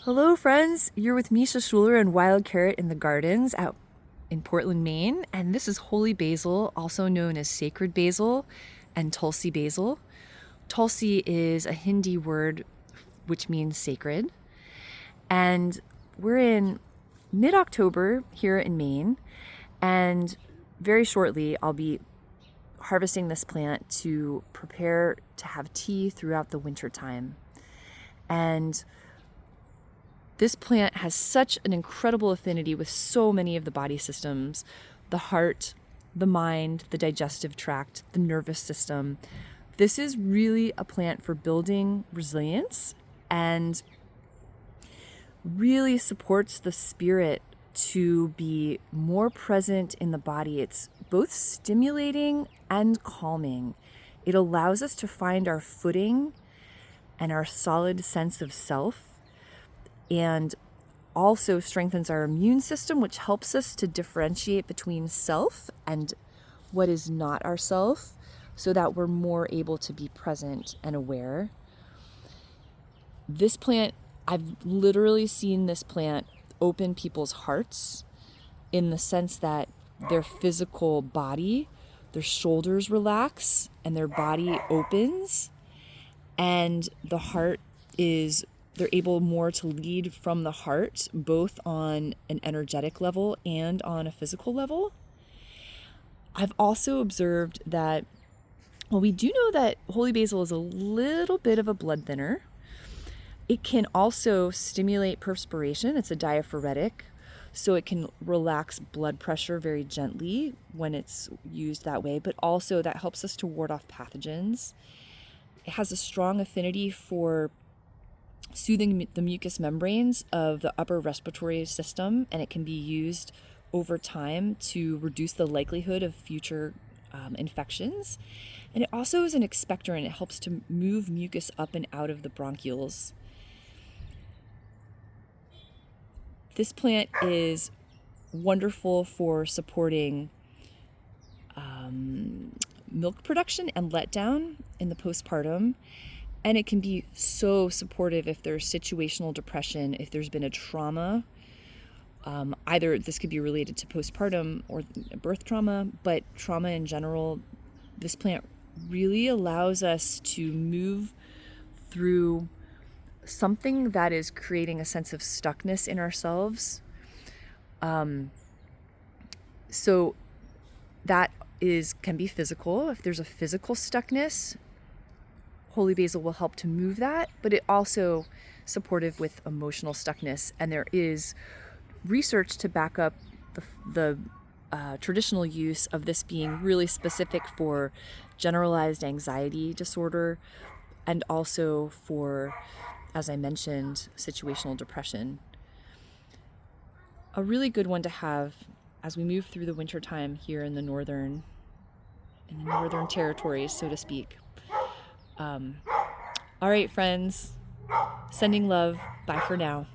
Hello, friends. You're with Misha Schuler and Wild Carrot in the Gardens out in Portland, Maine. And this is holy basil, also known as sacred basil and Tulsi basil. Tulsi is a Hindi word which means sacred. And we're in mid October here in Maine. And very shortly, I'll be harvesting this plant to prepare to have tea throughout the winter time. And this plant has such an incredible affinity with so many of the body systems, the heart, the mind, the digestive tract, the nervous system. This is really a plant for building resilience and really supports the spirit to be more present in the body. It's both stimulating and calming. It allows us to find our footing and our solid sense of self, and also strengthens our immune system, which helps us to differentiate between self and what is not our self, so that we're more able to be present and aware. This plant, I've literally seen this plant open people's hearts in the sense that their physical body, their shoulders relax and their body opens, and the heart they're able more to lead from the heart, both on an energetic level and on a physical level. I've also observed that, well, we do know that holy basil is a little bit of a blood thinner. It can also stimulate perspiration. It's a diaphoretic, so it can relax blood pressure very gently when it's used that way, but also that helps us to ward off pathogens. It has a strong affinity for soothing the mucous membranes of the upper respiratory system, and it can be used over time to reduce the likelihood of future infections. And it also is an expectorant. It helps to move mucus up and out of the bronchioles. This plant is wonderful for supporting milk production and letdown in the postpartum. And it can be so supportive if there's situational depression, if there's been a trauma. Either this could be related to postpartum or birth trauma, but trauma in general. This plant really allows us to move through something that is creating a sense of stuckness in ourselves. So that can be physical. If there's a physical stuckness, holy basil will help to move that, but it also supportive with emotional stuckness. And there is research to back up the traditional use of this being really specific for generalized anxiety disorder, and also for, as I mentioned, situational depression. A really good one to have as we move through the winter time here in the northern territories, so to speak. All right, friends, sending love. Bye for now.